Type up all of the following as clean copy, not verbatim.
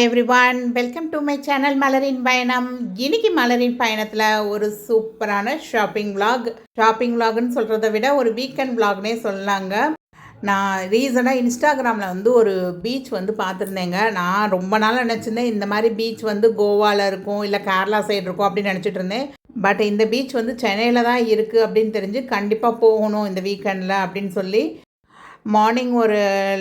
Hi everyone, welcome to my channel மலரின் பயணம். இன்னைக்கு மலரின் பயணத்தில் ஒரு சூப்பரான ஷாப்பிங் விலாக்னு சொல்கிறத விட ஒரு வீக்கெண்ட் விலாக்னே சொல்லலாங்க. நான் ரீசனாக இன்ஸ்டாகிராமில் வந்து ஒரு பீச் வந்து பார்த்துருந்தேங்க. நான் ரொம்ப நாள் நினச்சிருந்தேன் இந்த மாதிரி பீச் வந்து கோவாவில் இருக்கும், இல்லை கேரளா சைடு இருக்கும் அப்படின்னு நினச்சிட்டு இருந்தேன். பட் இந்த பீச் வந்து சென்னையில் தான் இருக்குது அப்படின்னு தெரிஞ்சு கண்டிப்பாக போகணும் இந்த வீக்கெண்டில் அப்படின்னு சொல்லி மார்னிங் ஒரு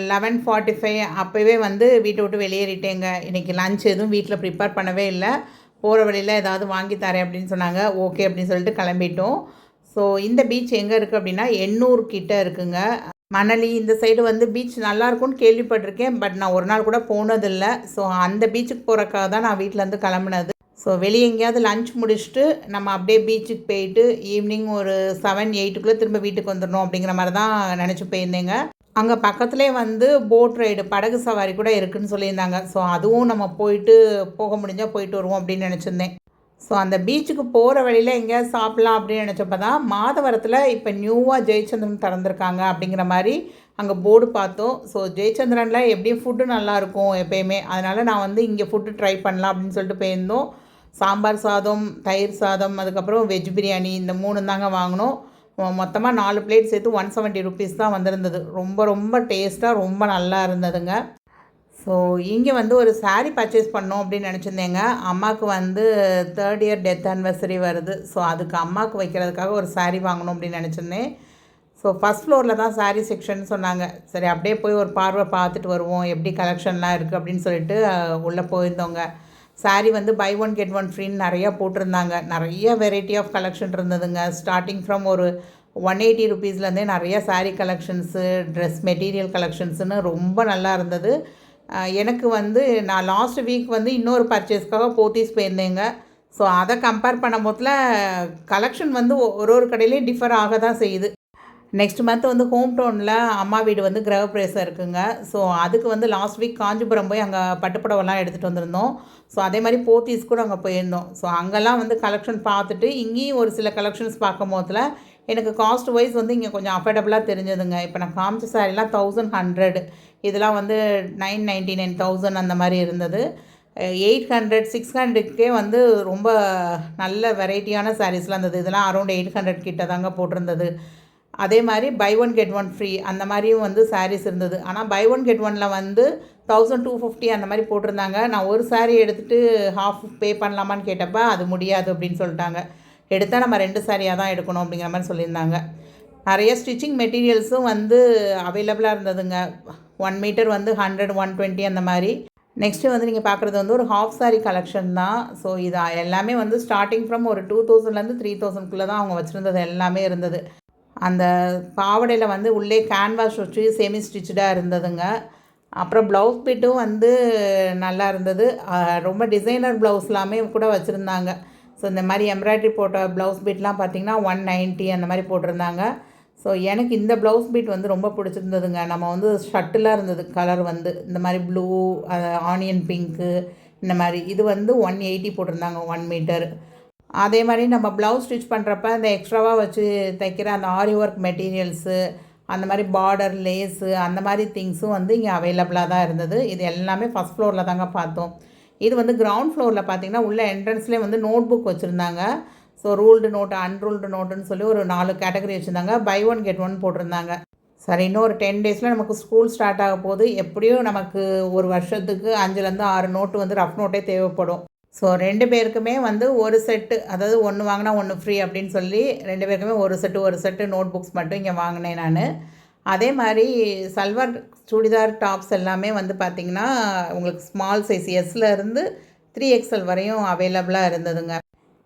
11:45 அப்போவே வந்து வீட்டை விட்டு வெளியேறிட்டேங்க. இன்றைக்கி லன்ச் எதுவும் வீட்டில் ப்ரிப்பேர் பண்ணவே இல்லை. போகிற வழியில் ஏதாவது வாங்கி தரேன் அப்படின்னு சொன்னாங்க. ஓகே அப்படின்னு சொல்லிட்டு கிளம்பிட்டோம். ஸோ இந்த பீச் எங்கே இருக்குது அப்படின்னா எண்ணூர் கிட்டே இருக்குங்க. மணலி இந்த சைடு வந்து பீச் நல்லாயிருக்கும்னு கேள்விப்பட்டிருக்கேன். பட் நான் ஒரு நாள் கூட போனதில்லை. ஸோ அந்த பீச்சுக்கு போகிறக்காக தான் நான் வீட்டிலேருந்து கிளம்புனது. ஸோ வெளியே எங்கேயாவது லன்ச் முடிச்சுட்டு நம்ம அப்படியே பீச்சுக்கு போயிட்டு ஈவினிங் ஒரு 7-8க்குள்ளே திரும்ப வீட்டுக்கு வந்துடணும் அப்படிங்கிற மாதிரி தான் நினச்சி போயிருந்தேங்க. அங்கே பக்கத்துலேயே வந்து போட் ரைடு, படகு சவாரி கூட இருக்குதுன்னு சொல்லியிருந்தாங்க. ஸோ அதுவும் நம்ம போக முடிஞ்சால் போயிட்டு வருவோம் அப்படின்னு நினச்சிருந்தேன். ஸோ அந்த பீச்சுக்கு போகிற வழியில் எங்கேயாவது சாப்பிட்லாம் அப்படின்னு நினச்சப்போ தான் மாதவரத்தில் இப்போ நியூவாக ஜெயச்சந்திரன் திறந்துருக்காங்க அப்படிங்கிற மாதிரி அங்கே போர்டு பார்த்தோம். ஸோ ஜெயச்சந்திரனில் எப்படியும் ஃபுட்டு நல்லாயிருக்கும் எப்போயுமே, அதனால் நான் வந்து இங்கே ஃபுட்டு ட்ரை பண்ணலாம் அப்படின்னு சொல்லிட்டு போயிருந்தோம். சாம்பார் சாதம், தயிர் சாதம், அதுக்கப்புறம் வெஜ் பிரியாணி, இந்த 3 தாங்க வாங்கினோம். மொத்தமாக 4 பிளேட் சேர்த்து 170 ருபீஸ் தான் வந்திருந்தது. ரொம்ப ரொம்ப டேஸ்ட்டாக ரொம்ப நல்லா இருந்ததுங்க. ஸோ இங்கே வந்து ஒரு சாரீ பர்ச்சேஸ் பண்ணோம் அப்படின்னு நினச்சிருந்தேங்க. அம்மாவுக்கு வந்து 3rd இயர் டெத் ஆனிவர்சரி வருது. ஸோ அதுக்கு அம்மாவுக்கு வைக்கிறதுக்காக ஒரு சாரீ வாங்கணும் அப்படின்னு நினச்சிருந்தேன். ஸோ ஃபஸ்ட் ஃப்ளோரில் தான் சாரீ செக்ஷன் சொன்னாங்க. சரி அப்படியே போய் ஒரு பார்வை பார்த்துட்டு வருவோம், எப்படி கலெக்ஷன்லாம் இருக்குது அப்படின்னு சொல்லிட்டு உள்ளே போயிருந்தோங்க. சாரீ வந்து பை 1 கெட் 1 ஃப்ரீன்னு நிறையா போட்டிருந்தாங்க. நிறைய வெரைட்டி ஆஃப் கலெக்ஷன் இருந்ததுங்க. ஸ்டார்டிங் ஃப்ரம் ஒரு 180 ருபீஸ்லேருந்தே நிறைய சாரீ கலெக்ஷன்ஸு, ட்ரெஸ் மெட்டீரியல் கலெக்ஷன்ஸுன்னு ரொம்ப நல்லா இருந்தது. எனக்கு வந்து நான் லாஸ்ட் வீக் வந்து இன்னொரு பர்ச்சேஸ்க்காக போத்தீஸ் போயிருந்தேங்க. ஸோ அதை கம்பேர் பண்ணும் போதில் கலெக்ஷன் வந்து ஒரு கடையிலையும் டிஃபர் ஆக தான் செய்யுது. நெக்ஸ்ட் மந்த் வந்து ஹோம் டவுனில் அம்மா வீடு வந்து கிரகப்பிரவேசம் இருக்குங்க. ஸோ அதுக்கு வந்து லாஸ்ட் வீக் காஞ்சிபுரம் போய் அங்கே பட்டுப்புடவெல்லாம் எடுத்துகிட்டு வந்திருந்தோம். ஸோ அதே மாதிரி போத்தீஸ் கூட அங்கே போயிருந்தோம். ஸோ அங்கெல்லாம் வந்து கலெக்ஷன் பார்த்துட்டு இங்கேயும் ஒரு சில கலெக்ஷன்ஸ் பார்க்கும் போதில் எனக்கு காஸ்ட் வைஸ் வந்து இங்கே கொஞ்சம் அஃபோர்டபுளாக தெரிஞ்சதுங்க. இப்போ நான் காமிச்ச சாரீலாம் 1100, இதெல்லாம் வந்து 999, 1000 அந்த மாதிரி இருந்தது. 800, 600க்கே வந்து ரொம்ப நல்ல வெரைட்டியான சாரீஸ்லாம் இருந்தது. இதெல்லாம் அரௌண்ட் 800 கிட்ட தாங்க போட்டிருந்தது. அதே மாதிரி பை 1 கெட் 1 ஃப்ரீ அந்த மாதிரியும் வந்து சாரீஸ் இருந்தது. ஆனால் பை 1 கெட் 1ல் வந்து 1250 அந்த மாதிரி போட்டிருந்தாங்க. நான் ஒரு சாரீ எடுத்துகிட்டு ஹாஃப் பே பண்ணலாமான்னு கேட்டப்போ அது முடியாது அப்படின்னு சொல்லிட்டாங்க. எடுத்தால் நம்ம 2 சாரியாக தான் எடுக்கணும் அப்படிங்கிற மாதிரி சொல்லியிருந்தாங்க. நிறைய ஸ்டிச்சிங் மெட்டீரியல்ஸும் வந்து அவைலபிளாக இருந்ததுங்க. 1 மீட்டர் வந்து 100, 120 அந்த மாதிரி. நெக்ஸ்ட்டு வந்து நீங்கள் பார்க்குறது வந்து ஒரு ஹாஃப் சாரீ கலெக்ஷன் தான். ஸோ இது எல்லாமே வந்து ஸ்டார்டிங் ஃப்ரம் ஒரு 2000லேருந்து 3000க்குள்ளே தான் அவங்க வச்சுருந்தது எல்லாமே இருந்தது. அந்த பாவடையில் வந்து உள்ளே கேன்வாஸ் வச்சு செமி ஸ்டிச்சாக இருந்ததுங்க. அப்புறம் ப்ளவுஸ் பிட்டும் வந்து நல்லா இருந்தது. ரொம்ப டிசைனர் ப்ளவுஸ்லாமே கூட வச்சுருந்தாங்க. ஸோ இந்த மாதிரி எம்ப்ராய்ட்ரி போட்ட ப்ளவுஸ் பீட்லாம் பார்த்திங்கன்னா 190 அந்த மாதிரி போட்டிருந்தாங்க. ஸோ எனக்கு இந்த ப்ளவுஸ் பீட் வந்து ரொம்ப பிடிச்சிருந்ததுங்க. நம்ம வந்து ஷர்ட்டுலாம் இருந்தது கலர் வந்து இந்த மாதிரி ப்ளூ, ஆனியன் பிங்க்கு, இந்த மாதிரி இது வந்து 180 போட்டிருந்தாங்க 1 மீட்டர். அதே மாதிரி நம்ம ப்ளவுஸ் ஸ்டிச் பண்ணுறப்ப அந்த எக்ஸ்ட்ராவாக வச்சு தைக்கிற அந்த ஆரி ஒர்க் மெட்டீரியல்ஸு, அந்த மாதிரி பார்டர், லேஸு, அந்த மாதிரி திங்ஸும் வந்து இங்கே அவைலபிளாக தான் இருந்தது. இது எல்லாமே ஃபஸ்ட் ஃப்ளோரில் தாங்க பார்த்தோம். இது வந்து கிரவுண்ட் ஃப்ளோரில் பார்த்திங்கன்னா உள்ள என்ட்ரன்ஸ்லேயே வந்து நோட் புக் வச்சுருந்தாங்க. ஸோ ரூல்டு நோட்டு, அன்ரூல்டு நோட்டுன்னு சொல்லி ஒரு 4 கேட்டகரி வச்சுருந்தாங்க. பை 1 கெட் 1 போட்டிருந்தாங்க. சரி, இன்னும் ஒரு 10 டேஸில் நமக்கு ஸ்கூல் ஸ்டார்ட் ஆக போகுது. எப்படியும் நமக்கு ஒரு வருஷத்துக்கு 5லேருந்து 6 நோட்டு வந்து ரஃப் நோட்டே தேவைப்படும். ஸோ 2 பேருக்குமே வந்து ஒரு செட்டு, அதாவது 1 வாங்கினா 1 ஃப்ரீ அப்படின்னு சொல்லி 2 பேருக்குமே ஒரு செட்டு நோட் புக்ஸ் மட்டும் இங்கே வாங்கினேன் நான். அதே மாதிரி சல்வார் சுடிதார் டாப்ஸ் எல்லாமே வந்து பார்த்திங்கன்னா உங்களுக்கு ஸ்மால் சைஸ் எஸ்லேருந்து 3XL வரையும் அவைலபிளாக இருந்ததுங்க.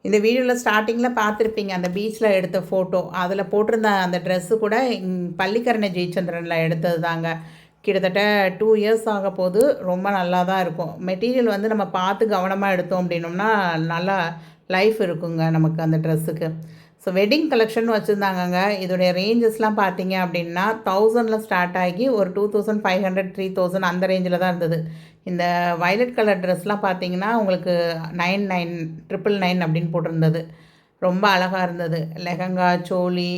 இந்த வீடியோவில் ஸ்டார்டிங்கில் பார்த்துருப்பீங்க அந்த பீச்சில் எடுத்த ஃபோட்டோ. அதில் போட்டிருந்த அந்த ட்ரெஸ்ஸு கூட பள்ளிக்கரணை ஜெயச்சந்திரனில் எடுத்தது தாங்க. கிட்டத்தட்ட 2 இயர்ஸ் ஆக போது. ரொம்ப நல்லா தான் இருக்கும். மெட்டீரியல் வந்து நம்ம பார்த்து கவனமாக எடுத்தோம் அப்படின்னோம்னா நல்லா லைஃப் இருக்குங்க நமக்கு அந்த ட்ரெஸ்ஸுக்கு. ஸோ வெட்டிங் கலெக்ஷன் வச்சுருந்தாங்கங்க. இதோடைய ரேஞ்சஸ்லாம் பார்த்தீங்க அப்படின்னா 1000ல் ஸ்டார்ட் ஆகி ஒரு 2500, 3000 அந்த ரேஞ்சில் தான் இருந்தது. இந்த வயலட் கலர் ட்ரெஸ்லாம் பார்த்தீங்கன்னா உங்களுக்கு 999 அப்படின்னு போட்டிருந்தது. ரொம்ப அழகாக இருந்தது. லெஹங்கா, சோலி,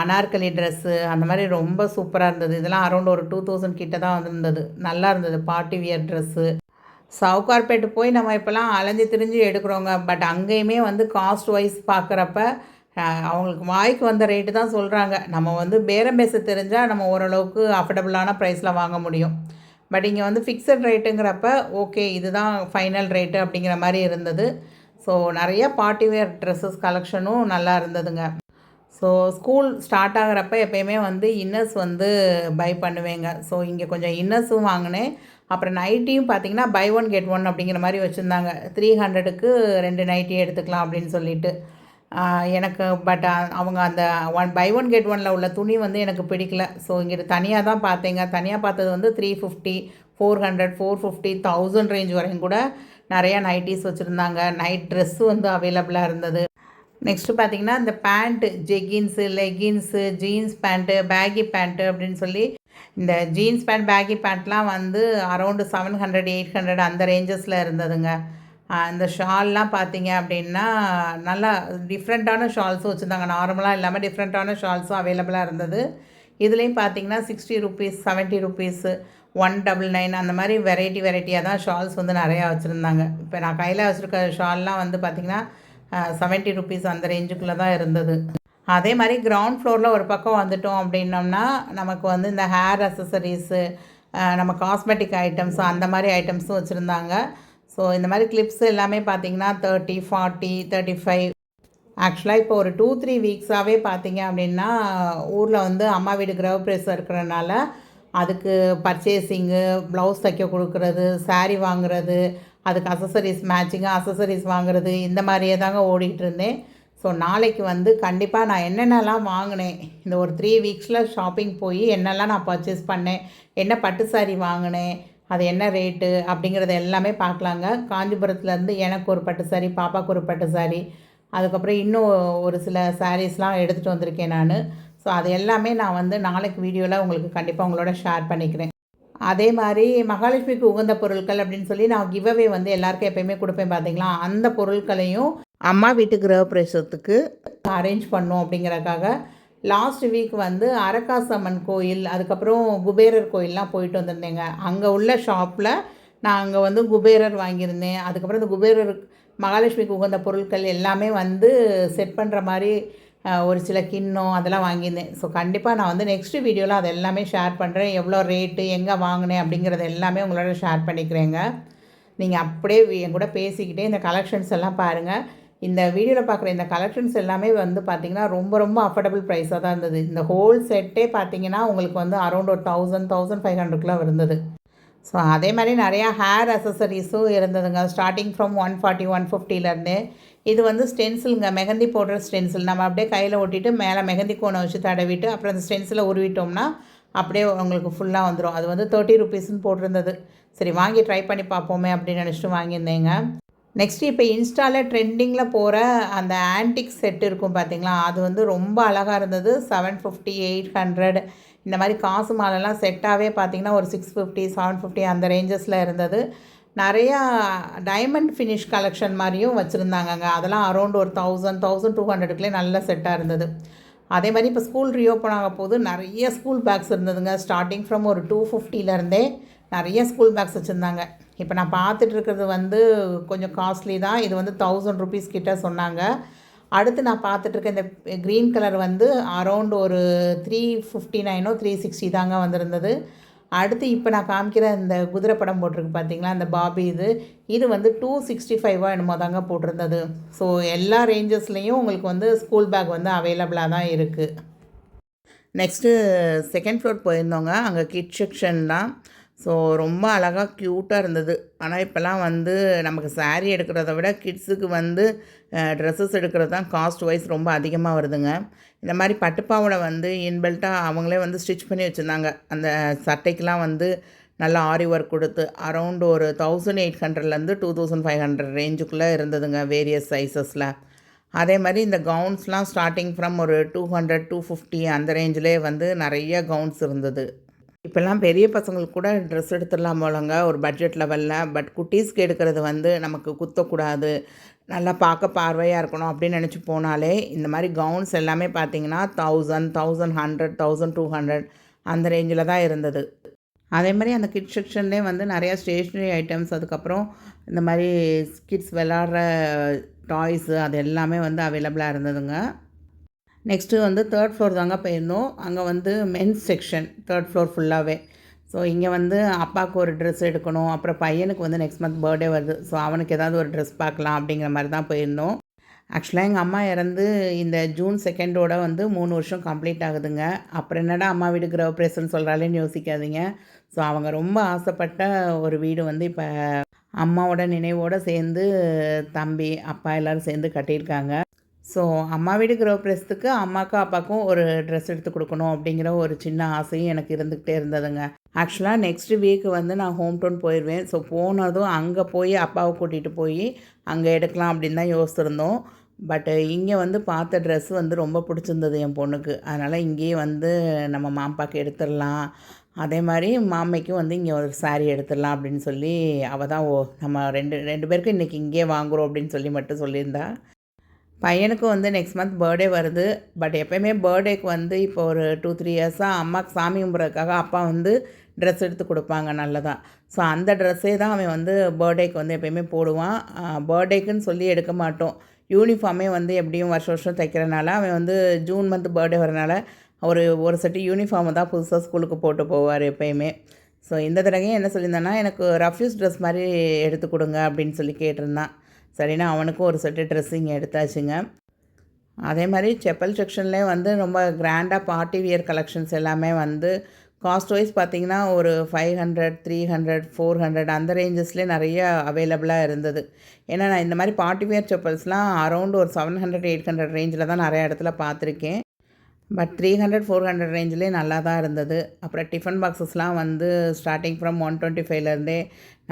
அனார்கலி ட்ரெஸ்ஸு அந்த மாதிரி ரொம்ப சூப்பராக இருந்தது. இதெல்லாம் அரௌண்ட் ஒரு 2000 கிட்ட தான் வந்திருந்தது. நல்லா இருந்தது பார்ட்டி வியர் ட்ரெஸ்ஸு. சவுகார்பேட்டு போய் நம்ம இப்போலாம் அலைஞ்சு திரிஞ்சு எடுக்கிறோங்க. பட் அங்கேயுமே வந்து காஸ்ட் வைஸ் பார்க்குறப்ப அவங்களுக்கு வாய்க்கு வந்த ரேட்டு தான் சொல்கிறாங்க. நம்ம வந்து பேரம் பேச தெரிஞ்சால் நம்ம ஓரளவுக்கு அஃபர்டபுளான ப்ரைஸில் வாங்க முடியும். பட் இங்கே வந்து ஃபிக்ஸட் ரேட்டுங்கிறப்ப ஓகே இதுதான் ஃபைனல் ரேட்டு அப்படிங்கிற மாதிரி இருந்தது. ஸோ நிறைய பார்ட்டி வேர் ட்ரெஸ்ஸஸ் கலெக்ஷனும் நல்லா இருந்ததுங்க. ஸோ ஸ்கூல் ஸ்டார்ட் ஆகிறப்ப எப்போயுமே வந்து இன்னர்ஸ் வந்து பை பண்ணுவேங்க. ஸோ இங்கே கொஞ்சம் இன்னர்ஸும் வாங்கினேன். அப்புறம் நைட்டியும் பார்த்திங்கன்னா பை ஒன் கெட் ஒன் அப்படிங்கிற மாதிரி வச்சுருந்தாங்க. 300க்கு 2 நைட்டி எடுத்துக்கலாம் அப்படின்னு சொல்லிட்டு எனக்கு பட் அவங்க அந்த பை ஒன் கெட் ஒனில் உள்ள துணி வந்து எனக்கு பிடிக்கல. ஸோ இங்கிட்டு தனியாக தான் பார்த்தேங்க. தனியாக பார்த்தது வந்து 350, 400, 450, 1000 ரேஞ்ச் வரையும் கூட நிறையா நைட்டிஸ் வச்சுருந்தாங்க. நைட் ட்ரெஸ்ஸு வந்து அவைலபிளாக இருந்தது. நெக்ஸ்ட்டு பார்த்திங்கன்னா இந்த pant, jeggings, leggings, jeans pant, baggy pant அப்படின்னு சொல்லி இந்த ஜீன்ஸ் பேண்ட், பேகி பேண்ட்லாம் வந்து அரௌண்டு 700, 800 அந்த ரேஞ்சஸில் இருந்ததுங்க. இந்த ஷால்லாம் பார்த்தீங்க அப்படின்னா நல்லா டிஃப்ரெண்ட்டான ஷால்ஸும் வச்சுருந்தாங்க. நார்மலாக இல்லாமல் டிஃப்ரெண்ட்டான ஷால்ஸும் அவைலபிளாக இருந்தது. இதுலேயும் பார்த்தீங்கன்னா 60 ருபீஸ், 70 ருபீஸு, 199 அந்த மாதிரி வெரைட்டியாக தான் ஷால்ஸ் வந்து நிறையா வச்சுருந்தாங்க. இப்போ நான் கையில் வச்சுருக்க ஷால்லாம் வந்து பார்த்திங்கன்னா 70 ருபீஸ் அந்த ரேஞ்சுக்குள்ளே தான் இருந்தது. அதே மாதிரி கிரவுண்ட் ஃப்ளோரில் ஒரு பக்கம் வந்துட்டோம் அப்படின்னோம்னா நமக்கு வந்து இந்த ஹேர் அசசரிஸு, நம்ம காஸ்மெட்டிக் ஐட்டம்ஸு அந்த மாதிரி ஐட்டம்ஸும் வச்சுருந்தாங்க. ஸோ இந்த மாதிரி கிளிப்ஸ் எல்லாமே பார்த்திங்கன்னா 30, 40, 35. ஆக்சுவலாக இப்போ ஒரு 2-3 வீக்ஸாகவே பார்த்திங்க அப்படின்னா ஊரில் வந்து அம்மா வீடு கிரகப்பிரவேசம் இருக்கிறனால அதுக்கு பர்ச்சேசிங்கு, ப்ளவுஸ் தைக்க கொடுக்குறது, சாரீ வாங்குறது, அதுக்கு அசசரிஸ் மேட்சிங்காக அசசரிஸ் வாங்குறது இந்த மாதிரியே தாங்க ஓடிக்கிட்டு இருந்தேன். ஸோ நாளைக்கு வந்து கண்டிப்பாக நான் என்னென்னலாம் வாங்கினேன், இந்த ஒரு 3 வீக்ஸில் ஷாப்பிங் போய் என்னெல்லாம் நான் பர்ச்சேஸ் பண்ணேன், என்ன பட்டு சாரீ வாங்கினேன், அது என்ன ரேட்டு அப்படிங்கிறத எல்லாமே பார்க்கலாங்க. காஞ்சிபுரத்துலேருந்து எனக்கு ஒரு பட்டு சாரீ, பாப்பாவுக்கு ஒரு பட்டு சாரீ, அதுக்கப்புறம் இன்னும் ஒரு சில சாரீஸ்லாம் எடுத்துகிட்டு வந்திருக்கேன் நான். ஸோ அது எல்லாமே நான் வந்து நாளைக்கு வீடியோவில் உங்களுக்கு கண்டிப்பாக உங்களோட ஷேர் பண்ணிக்கிறேன். அதே மாதிரி மகாலட்சுமிக்கு உகந்த பொருட்கள் அப்படின்னு சொல்லி நான் கிவ்அவே வந்து எல்லாருக்கும் எப்போயுமே கொடுப்பேன் பார்த்தீங்களா, அந்த பொருட்களையும் அம்மா வீட்டு கிரகப்பிரவேசத்துக்கு அரேஞ்ச் பண்ணோம் அப்படிங்கிறதுக்காக லாஸ்ட் வீக் வந்து அரக்காசம்மன் கோயில், அதுக்கப்புறம் குபேரர் கோயிலெலாம் போயிட்டு வந்திருந்தேங்க. அங்கே உள்ள ஷாப்பில் நான் அங்கே வந்து குபேரர் வாங்கியிருந்தேன். அதுக்கப்புறம் இந்த குபேரர் மகாலட்சுமிக்கு உகந்த பொருட்கள் எல்லாமே வந்து செட் பண்ணுற மாதிரி ஒரு சில கிண்ணம் அதெல்லாம் வாங்கியிருந்தேன். ஸோ கண்டிப்பாக நான் வந்து நெக்ஸ்ட் வீடியோவில் அது எல்லாமே ஷேர் பண்ணுறேன். எவ்வளோ ரேட்டு, எங்கே வாங்கினேன் அப்படிங்கிறது எல்லாமே உங்களோட ஷேர் பண்ணிக்கிறேங்க. நீங்கள் அப்படியே என் கூட பேசிக்கிட்டே இந்த கலெக்ஷன்ஸ் எல்லாம் பாருங்கள். இந்த வீடியோவில் பார்க்குற இந்த கலெக்ஷன்ஸ் எல்லாமே வந்து பார்த்திங்கன்னா ரொம்ப அஃபோர்டபுள் ப்ரைஸாக தான் இருந்தது. இந்த ஹோல் செட்டே பார்த்திங்கன்னா உங்களுக்கு வந்து அரௌண்ட் ஒரு 1000, 1500க்குலாம் இருந்தது. ஸோ அதே மாதிரி நிறையா ஹேர் அசசரிஸும் இருந்ததுங்க. Starting from 140, 150லேருந்து. இது வந்து ஸ்டென்சிலுங்க, மெஹந்தி போடுற ஸ்டென்சில். நம்ம அப்படியே கையில் ஒட்டிட்டு மேலே மெஹந்தி கோனை வச்சு தடவிட்டு அப்புறம் அந்த ஸ்டென்சிலை உருவிட்டோம்னா அப்படியே உங்களுக்கு ஃபுல்லாக வந்துடும். அது வந்து 30 ருபீஸ்ன்னு போட்டிருந்தது. சரி வாங்கி ட்ரை பண்ணி பார்ப்போமே அப்படின்னு நினச்சிட்டு வாங்கியிருந்தேங்க. நெக்ஸ்ட்டு இப்போ இன்ஸ்டாவில் ட்ரெண்டிங்கில் போகிற அந்த ஆன்டிக் செட் இருக்கும் பார்த்திங்களா, அது வந்து ரொம்ப அழகாக இருந்தது. 750, 800 இந்த மாதிரி காசு மாலெல்லாம் செட்டாகவே பார்த்திங்கன்னா ஒரு 650, 750 அந்த ரேஞ்சஸில் இருந்தது. நிறையா டைமண்ட் ஃபினிஷ் கலெக்ஷன் மாதிரியும் வச்சுருந்தாங்கங்க. அதெல்லாம் அரௌண்ட் ஒரு 1000, 1200க்குள்ளே நல்ல செட்டாக இருந்தது. அதே மாதிரி இப்போ ஸ்கூல் ரீஓப்பன் ஆக போது நிறைய ஸ்கூல் பேக்ஸ் இருந்ததுங்க. ஸ்டார்டிங் ஃப்ரம் ஒரு 250லேருந்தே நிறைய ஸ்கூல் பேக்ஸ் வச்சுருந்தாங்க. இப்போ நான் பார்த்துட்டு இருக்கிறது வந்து கொஞ்சம் காஸ்ட்லி தான். இது வந்து 1000 ருபீஸ் கிட்ட சொன்னாங்க. அடுத்து நான் பார்த்துட்ருக்க இந்த க்ரீன் கலர் வந்து அரௌண்ட் ஒரு 359, 360 தாங்க வந்திருந்தது. அடுத்து இப்போ நான் காமிக்கிற இந்த குதிரை படம் போட்டிருக்கு பார்த்தீங்களா, இந்த பாபி இது வந்து 265 என்னமோ தாங்க போட்டிருந்தது. ஸோ எல்லா ரேஞ்சஸ்லேயும் உங்களுக்கு வந்து ஸ்கூல் பேக் வந்து அவைலபிளாக தான் இருக்குது. நெக்ஸ்ட்டு செகண்ட் ஃப்ளோர் போயிருந்தோங்க. அங்கே கிட் செக்ஷன் தான். ஸோ ரொம்ப அழகாக க்யூட்டாக இருந்தது. ஆனால் இப்போல்லாம் வந்து நமக்கு சாரீ எடுக்கிறத விட கிட்ஸுக்கு வந்து ட்ரெஸ்ஸஸ் எடுக்கிறது தான் காஸ்ட் வைஸ் ரொம்ப அதிகமாக வருதுங்க. இந்த மாதிரி பட்டுப்பாவோட வந்து இன்பில்ட்டாக அவங்களே வந்து ஸ்டிச் பண்ணி வச்சுருந்தாங்க. அந்த சட்டைக்கெலாம் வந்து நல்லா ஆரி ஒர்க் கொடுத்து அரௌண்ட் ஒரு 1800லேருந்து 2500 ரேஞ்சுக்குள்ளே இருந்ததுங்க வேரியஸ் சைஸஸில். அதே மாதிரி இந்த கவுன்ஸ்லாம் ஸ்டார்டிங் ஃப்ரம் ஒரு 200, 250 அந்த ரேஞ்சிலே வந்து நிறைய கவுன்ஸ் இருந்தது. இப்போல்லாம் பெரிய பசங்களுக்கு கூட ட்ரெஸ் எடுத்துடலாம் போலங்க ஒரு பட்ஜெட் லெவலில். பட் குட்டீஸ்க்கு எடுக்கிறது வந்து நமக்கு குத்தக்கூடாது, நல்லா பார்க்க பார்வையாக இருக்கணும் அப்படின்னு நினச்சி போனாலே இந்த மாதிரி கவுன்ஸ் எல்லாமே பார்த்திங்கன்னா 1000, 1100, 1200 அந்த ரேஞ்சில் தான் இருந்தது. அதே மாதிரி அந்த கிட்ஸ் செக்ஷன்லேயே வந்து நிறையா ஸ்டேஷ்னரி ஐட்டம்ஸ், அதுக்கப்புறம் இந்த மாதிரி கிட்ஸ் விளாட்ற டாய்ஸு அது எல்லாமே வந்து அவைலபிளாக இருந்ததுங்க. நெக்ஸ்ட்டு வந்து 3rd ஃப்ளோர் தாங்க போயிருந்தோம். அங்கே வந்து மென்ஸ் செக்ஷன் 3rd ஃப்ளோர் ஃபுல்லாகவே. ஸோ இங்கே வந்து அப்பாவுக்கு ஒரு ட்ரெஸ் எடுக்கணும், அப்புறம் பையனுக்கு வந்து நெக்ஸ்ட் மந்த் பர்த்டே வருது. ஸோ அவனுக்கு ஏதாவது ஒரு ட்ரெஸ் பார்க்கலாம் அப்படிங்கிற மாதிரி தான் போயிருந்தோம். ஆக்சுவலாக எங்கள் அம்மா இறந்து இந்த ஜூன் 2ஓட வந்து 3 வருஷம் கம்ப்ளீட் ஆகுதுங்க. அப்புறம் என்னடா அம்மா வீடு கிரகப்பிரவேசம்னு சொல்கிறாளேன்னு யோசிக்காதீங்க. ஸோ அவங்க ரொம்ப ஆசைப்பட்ட ஒரு வீடு வந்து இப்போ அம்மாவோட நினைவோடு சேர்ந்து தம்பி, அப்பா எல்லோரும் சேர்ந்து கட்டியிருக்காங்க. ஸோ அம்மா வீடு கிரகப்பிரவேசத்துக்கு அம்மாவுக்கும் அப்பாவுக்கும் ஒரு ட்ரெஸ் எடுத்து கொடுக்கணும் அப்படிங்கிற ஒரு சின்ன ஆசையும் எனக்கு இருந்துக்கிட்டே இருந்ததுங்க. ஆக்சுவலாக நெக்ஸ்ட் வீக் வந்து நான் ஹோம் டவுன் போயிடுவேன். ஸோ போனதும் அங்கே போய் அப்பாவை கூட்டிகிட்டு போய் அங்கே எடுக்கலாம் அப்படின்னு தான் யோசிச்சிருந்தோம். பட்டு இங்கே வந்து பார்த்த ட்ரெஸ் வந்து ரொம்ப பிடிச்சிருந்தது என் பொண்ணுக்கு. அதனால் இங்கேயே வந்து நம்ம மாப்பாக்கு எடுத்துடலாம், அதே மாதிரி மாமைக்கும் வந்து இங்கே ஒரு சாரீ எடுத்துடலாம் அப்படின்னு சொல்லி அவள் தான் நம்ம ரெண்டு பேருக்கும் இன்றைக்கி இங்கேயே வாங்குகிறோம் அப்படின்னு சொல்லி மட்டும் சொல்லியிருந்தா. பையனுக்கும் வந்து நெக்ஸ்ட் மந்த் பர்த்டே வருது. பட் எப்போயுமே பர்த்டேக்கு வந்து இப்போ ஒரு 2-3 இயர்ஸாக அம்மாவுக்கு சாமி கும்பிட்றதுக்காக அப்பா வந்து ட்ரெஸ் எடுத்து கொடுப்பாங்க நல்லதாக. ஸோ அந்த ட்ரெஸ்ஸே தான் அவன் வந்து பர்த்டேக்கு வந்து எப்போயுமே போடுவான். பர்த்டேக்குன்னு சொல்லி எடுக்க மாட்டோம். யூனிஃபார்மே வந்து எப்படியும் வருஷம் தைக்கிறனால அவன் வந்து ஜூன் மந்த் பர்த்டே வரனால ஒரு செட்டு யூனிஃபார்மை தான் புதுசாக ஸ்கூலுக்கு போட்டு போவார் எப்போயுமே. ஸோ இந்த தடவையும் என்ன சொல்லியிருந்தான்னா, எனக்கு ரஃப்யூஸ் ட்ரெஸ் மாதிரி எடுத்து கொடுங்க அப்படின்னு சொல்லி கேட்டிருந்தான். சரின்னா அவனுக்கும் ஒரு செட்டு ட்ரெஸ்ஸிங் எடுத்தாச்சுங்க. அதே மாதிரி செப்பல் செக்ஷன்லேயே வந்து ரொம்ப கிராண்டாக பார்ட்டி வியர் கலெக்ஷன்ஸ் எல்லாமே வந்து காஸ்ட் வைஸ் பார்த்திங்கன்னா ஒரு 500, 300, 400 அந்த ரேஞ்சஸ்லேயே நிறைய அவைலபிளாக இருந்தது. ஏன்னா நான் இந்த மாதிரி பார்ட்டி வியர் செப்பல்ஸ்லாம் அரௌண்ட் ஒரு 700, 800 ரேஞ்சில் தான் நிறைய இடத்துல பார்த்துருக்கேன். பட் 300, 400 ரேஞ்சிலே நல்லா தான் இருந்தது. அப்புறம் டிஃபன் பாக்ஸஸ்லாம் வந்து ஸ்டார்டிங் ஃப்ரம் 125லேருந்தே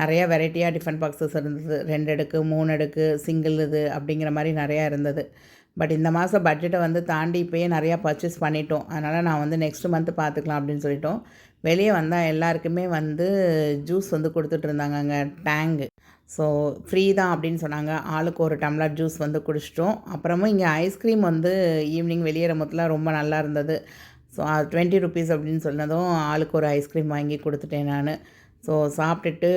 நிறையா வெரைட்டியாக டிஃபன் பாக்ஸஸ் இருந்தது. 2 அடுக்கு, 3 அடுக்கு, சிங்கிள் இது அப்படிங்கிற மாதிரி நிறையா இருந்தது. பட் இந்த மாதம் பட்ஜெட்டை வந்து தாண்டி இப்போயே நிறையா பர்ச்சேஸ் பண்ணிட்டோம். அதனால் நான் வந்து நெக்ஸ்ட் மந்த்து பார்த்துக்கலாம் அப்படின்னு சொல்லிட்டோம். வெளியே வந்தால் எல்லாருக்குமே வந்து ஜூஸ் வந்து கொடுத்துட்ருந்தாங்க அங்கே டேங்கு. ஸோ ஃப்ரீ தான் அப்படின்னு சொன்னாங்க. ஆளுக்கு ஒரு டம்ளர் ஜூஸ் வந்து குடிச்சிட்டோம். அப்புறமும் இங்கே ஐஸ்கிரீம் வந்து ஈவினிங் வெளியேற மொத்தத்தில் ரொம்ப நல்லா இருந்தது. ஸோ 20 ருபீஸ் அப்படின்னு சொன்னதும் ஆளுக்கு ஒரு ஐஸ்கிரீம் வாங்கி கொடுத்துட்டேன் நான். ஸோ சாப்பிட்டுட்டு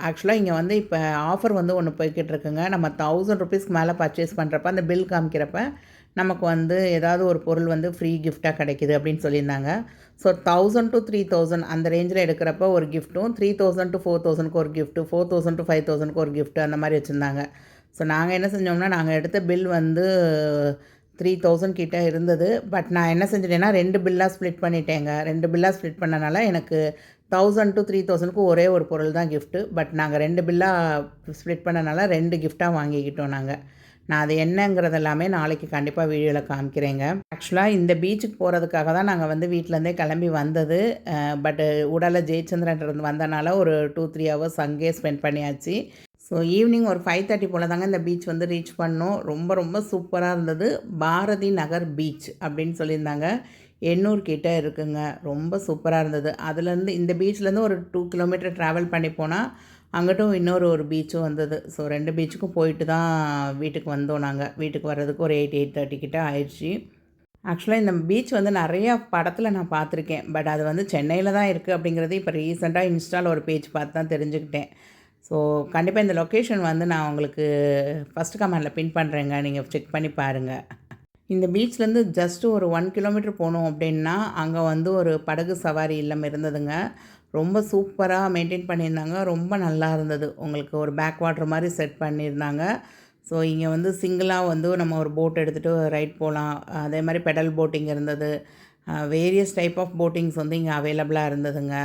ஆக்சுவலாக இங்கே வந்து இப்போ ஆஃபர் வந்து ஒன்று போய்கிட்டு இருக்குங்க. நம்ம 1000 ருபீஸ்க்கு மேலே பர்ச்சேஸ் பண்ணுறப்ப அந்த பில் காமிக்கிறப்ப நமக்கு வந்து ஏதாவது ஒரு பொருள் வந்து ஃப்ரீ கிஃப்டாக கிடைக்கிது அப்படின்னு சொல்லியிருந்தாங்க. ஸோ 1000 to 3000 அந்த ரேஞ்சில் எடுக்கிறப்ப ஒரு கிஃப்ட்டும், 3000 to 4000க்கு ஒரு கிஃப்ட்டு, 4000 to 5000க்கு ஒரு கிஃப்ட்டு அந்த மாதிரி வச்சுருந்தாங்க. ஸோ நாங்கள் என்ன செஞ்சோம்னா, நாங்கள் எடுத்த பில் வந்து 3000 கிட்டே இருந்தது. பட் நான் என்ன செஞ்சுட்டேன்னா 2 பில்லாக ஸ்ப்ளிட் பண்ணிட்டேங்க. 2 பில்லாக ஸ்ப்ளிட் பண்ணனால எனக்கு 1000 to 3000க்கு ஒரே ஒரு பொருள் தான் கிஃப்ட்டு. பட் நாங்கள் 2 பில்லாக ஸ்ப்ளிட் பண்ணனால 2 கிஃப்டாக வாங்கிக்கிட்டோம் நாங்கள். நான் அது என்னங்கிறது எல்லாமே நாளைக்கு கண்டிப்பாக வீடியோவில் காமிக்கிறேங்க. ஆக்சுவலாக இந்த பீச்சுக்கு போகிறதுக்காக தான் நாங்கள் வந்து வீட்டிலேருந்தே கிளம்பி வந்தது. பட்டு உடலை ஜெயச்சந்திரன் வந்தனால ஒரு 2-3 ஹவர்ஸ் அங்கேயே ஸ்பெண்ட் பண்ணியாச்சு. ஸோ ஈவினிங் ஒரு 5:30 போல் தாங்க இந்த பீச் வந்து ரீச் பண்ணோம். ரொம்ப ரொம்ப சூப்பராக இருந்தது. பாரதி நகர் பீச் அப்படின்னு சொல்லியிருந்தாங்க. எண்ணூர் கிட்டே இருக்குங்க. ரொம்ப சூப்பராக இருந்தது. அதுலேருந்து இந்த பீச்லேருந்து ஒரு 2 கிலோமீட்டர் ட்ராவல் பண்ணி போனால் அங்கிட்டும் ஒரு பீச்சும் வந்தது. ஸோ 2 பீச்சுக்கும் போயிட்டு தான் வீட்டுக்கு வந்தோம் நாங்கள். வீட்டுக்கு வர்றதுக்கு ஒரு 8:30 கிட்ட ஆயிடுச்சு. ஆக்சுவலாக இந்த பீச் வந்து நிறையா படத்தில் நான் பார்த்துருக்கேன். பட் அது வந்து சென்னையில் தான் இருக்குது அப்படிங்கிறது இப்போ ரீசெண்டாக இன்ஸ்டாவில் ஒரு பேஜ் பார்த்து தான் தெரிஞ்சுக்கிட்டேன். ஸோ கண்டிப்பாக இந்த லொக்கேஷன் வந்து நான் உங்களுக்கு ஃபஸ்ட்டு கமெண்டில் பின் பண்ணுறேங்க. நீங்கள் செக் பண்ணி பாருங்கள். இந்த பீச்லேருந்து ஜஸ்ட்டு ஒரு 1 கிலோமீட்டர் போனோம் அப்படின்னா அங்கே வந்து ஒரு படகு சவாரி இல்லம் இருந்ததுங்க. ரொம்ப சூப்பராக மெயின்டைன் பண்ணியிருந்தாங்க. ரொம்ப நல்லா இருந்தது. உங்களுக்கு ஒரு பேக் வாட்டர் மாதிரி செட் பண்ணியிருந்தாங்க. ஸோ இங்கே வந்து சிங்கிளாக வந்து நம்ம ஒரு போட் எடுத்துகிட்டு ரைட் போகலாம். அதே மாதிரி பெடல் போட்டிங் இருந்தது. வேரியஸ் டைப் ஆஃப் போட்டிங்ஸ் வந்து இங்கே அவைலபிளாக இருந்ததுங்க.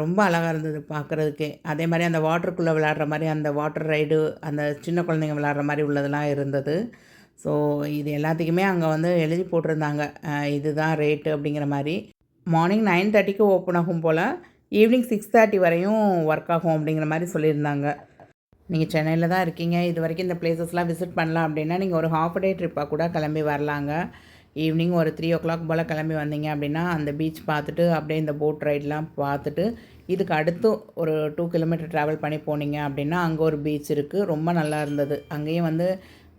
ரொம்ப அழகாக இருந்தது பார்க்குறதுக்கே. அதே மாதிரி அந்த வாட்டருக்குள்ளே விளையாடுற மாதிரி அந்த வாட்டர் ரைடு, அந்த சின்ன குழந்தைங்க விளையாடுற மாதிரி உள்ளதெல்லாம் இருந்தது. ஸோ இது எல்லாத்துக்குமே அங்கே வந்து எழுதி போட்டிருந்தாங்க, இதுதான் ரேட்டு அப்படிங்கிற மாதிரி. மார்னிங் 9:30க்கு ஓப்பன் ஆகும் போல், ஈவினிங் 6:30 வரையும் ஒர்க் ஆகும் அப்படிங்கிற மாதிரி சொல்லியிருந்தாங்க. நீங்கள் சென்னையில் தான் இருக்கீங்க, இது வரைக்கும் இந்த பிளேசஸ்லாம் விசிட் பண்ணலாம் அப்படின்னா நீங்கள் ஒரு ஹாஃப் டே ட்ரிப்பாக கூட கிளம்பி வரலாங்க. ஈவினிங் ஒரு 3 o'clock போல் கிளம்பி வந்தீங்க அப்படின்னா அந்த பீச் பார்த்துட்டு அப்படியே இந்த போட் ரைடெலாம் பார்த்துட்டு இதுக்கு அடுத்து ஒரு 2 கிலோமீட்டர் ட்ராவல் பண்ணி போனீங்க அப்படின்னா அங்கே ஒரு பீச் இருக்குது. ரொம்ப நல்லா இருந்தது. அங்கேயும் வந்து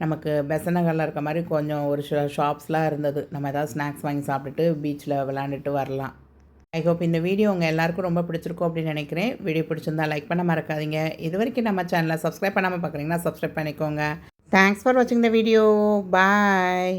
நமக்கு பெசநகரில் இருக்க மாதிரி கொஞ்சம் ஒரு ஷாப்ஸ்லாம் இருந்தது. நம்ம ஏதாவது ஸ்நாக்ஸ் வாங்கி சாப்பிட்டுட்டு பீச்சில் விளாண்டுட்டு வரலாம். ஐ ஹோப் இந்த வீடியோ உங்கள் எல்லாருக்கும் ரொம்ப பிடிச்சிருக்கும் அப்படின்னு நினைக்கிறேன். வீடியோ பிடிச்சிருந்தா லைக் பண்ண மறக்காதீங்க. இது வரைக்கும் நம்ம சேனலை சப்ஸ்கிரைப் பண்ணாமல் பார்க்குறீங்கன்னா சப்ஸ்கிரைப் பண்ணிக்கோங்க. தேங்க்ஸ் ஃபார் வாட்சிங் த வீடியோ. பாய்.